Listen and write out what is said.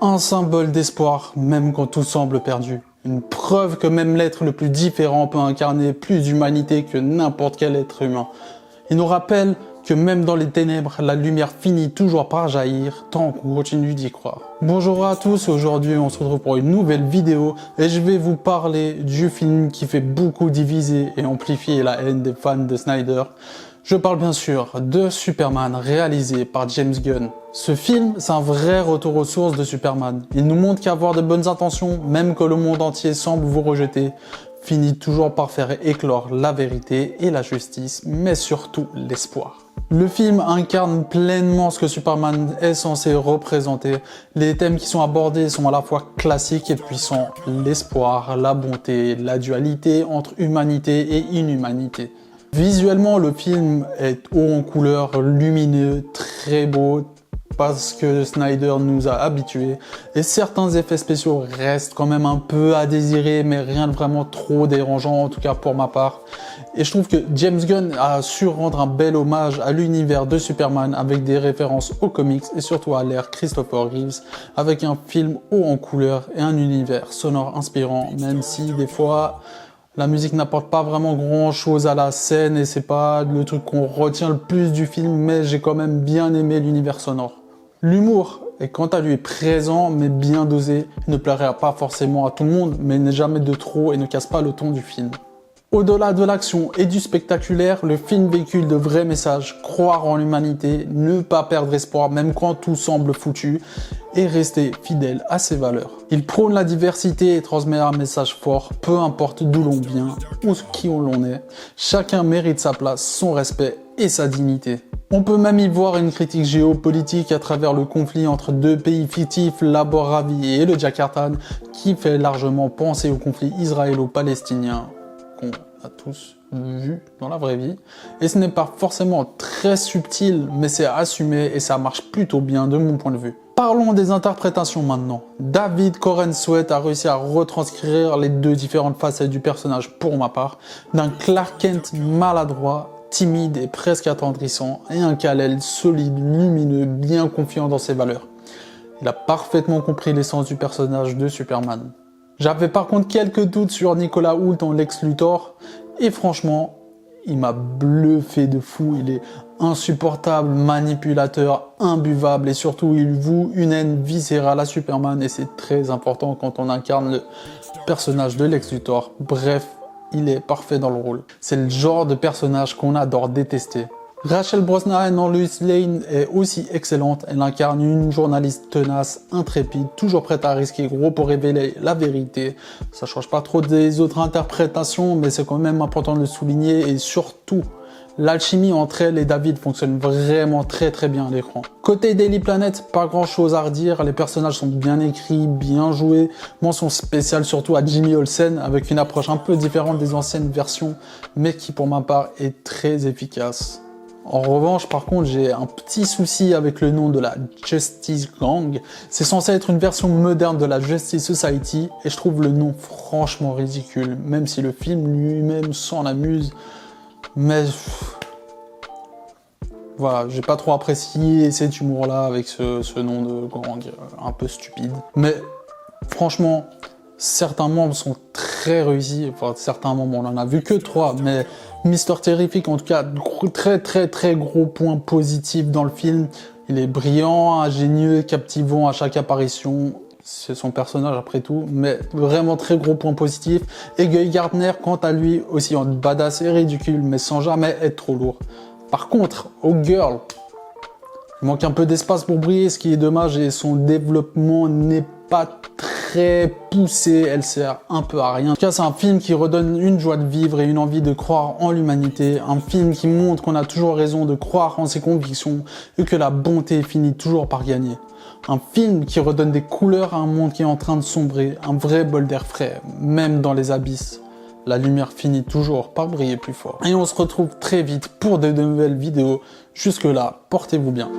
Un symbole d'espoir, même quand tout semble perdu. Une preuve que même l'être le plus différent peut incarner plus d'humanité que n'importe quel être humain. Il nous rappelle que même dans les ténèbres, la lumière finit toujours par jaillir tant qu'on continue d'y croire. Bonjour à tous, aujourd'hui on se retrouve pour une nouvelle vidéo et je vais vous parler du film qui fait beaucoup diviser et amplifier la haine des fans de Snyder. Je parle bien sûr de Superman, réalisé par James Gunn. Ce film, c'est un vrai retour aux sources de Superman. Il nous montre qu'avoir de bonnes intentions, même que le monde entier semble vous rejeter, finit toujours par faire éclore la vérité et la justice, mais surtout l'espoir. Le film incarne pleinement ce que Superman est censé représenter. Les thèmes qui sont abordés sont à la fois classiques et puissants. L'espoir, la bonté, la dualité entre humanité et inhumanité. Visuellement, le film est haut en couleurs, lumineux, très beau, parce que Snyder nous a habitués. Et certains effets spéciaux restent quand même un peu à désirer, mais rien de vraiment trop dérangeant, en tout cas pour ma part. Et je trouve que James Gunn a su rendre un bel hommage à l'univers de Superman avec des références aux comics et surtout à l'ère Christopher Reeves, avec un film haut en couleurs et un univers sonore inspirant, même si des fois la musique n'apporte pas vraiment grand chose à la scène et c'est pas le truc qu'on retient le plus du film, mais j'ai quand même bien aimé l'univers sonore. L'humour est quant à lui présent mais bien dosé, il ne plairait pas forcément à tout le monde, mais n'est jamais de trop et ne casse pas le ton du film. Au-delà de l'action et du spectaculaire, le film véhicule de vrais messages, croire en l'humanité, ne pas perdre espoir même quand tout semble foutu, et rester fidèle à ses valeurs. Il prône la diversité et transmet un message fort, peu importe d'où l'on vient ou qui l'on est, chacun mérite sa place, son respect et sa dignité. On peut même y voir une critique géopolitique à travers le conflit entre deux pays fictifs, l'Abu-Dhabi et le Jakarta, qui fait largement penser au conflit israélo-palestinien qu'on a tous vu dans la vraie vie. Et ce n'est pas forcément très subtil, mais c'est assumé et ça marche plutôt bien de mon point de vue. Parlons des interprétations maintenant. David Corenswet a réussi à retranscrire les deux différentes facettes du personnage pour ma part, d'un Clark Kent maladroit, timide et presque attendrissant, et un Kal-El solide, lumineux, bien confiant dans ses valeurs. Il a parfaitement compris l'essence du personnage de Superman. J'avais par contre quelques doutes sur Nicolas Hoult en Lex Luthor, et franchement, il m'a bluffé de fou. Il est insupportable, manipulateur, imbuvable, et surtout il voue une haine viscérale à Superman, et c'est très important quand on incarne le personnage de Lex Luthor. Bref, il est parfait dans le rôle. C'est le genre de personnage qu'on adore détester. Rachel Brosnahan en Lois Lane est aussi excellente. Elle incarne une journaliste tenace, intrépide, toujours prête à risquer gros pour révéler la vérité. Ça change pas trop des autres interprétations, mais c'est quand même important de le souligner. Et surtout, l'alchimie entre elle et David fonctionne vraiment très bien à l'écran. Côté Daily Planet, pas grand chose à redire, les personnages sont bien écrits, bien joués. Mention spéciale surtout à Jimmy Olsen, avec une approche un peu différente des anciennes versions, mais qui pour ma part est très efficace. En revanche, par contre, j'ai un petit souci avec le nom de la Justice Gang. C'est censé être une version moderne de la Justice Society, et je trouve le nom franchement ridicule, même si le film lui-même s'en amuse. Mais voilà, j'ai pas trop apprécié cet humour-là avec ce nom de gang un peu stupide. Mais franchement, certains membres sont très réussis, enfin certains membres, on en a vu que 3, mais Mr. Terrific, en tout cas, très gros point positif dans le film. Il est brillant, ingénieux, captivant à chaque apparition. C'est son personnage après tout, mais vraiment très gros point positif. Et Guy Gardner, quant à lui, aussi en badass et ridicule, mais sans jamais être trop lourd. Par contre, Hawkgirl, il manque un peu d'espace pour briller, ce qui est dommage, et son développement n'est pas très poussé, elle sert un peu à rien. En tout cas, c'est un film qui redonne une joie de vivre et une envie de croire en l'humanité. Un film qui montre qu'on a toujours raison de croire en ses convictions et que la bonté finit toujours par gagner. Un film qui redonne des couleurs à un monde qui est en train de sombrer, un vrai bol d'air frais, même dans les abysses. La lumière finit toujours par briller plus fort. Et on se retrouve très vite pour de nouvelles vidéos. Jusque là, portez-vous bien.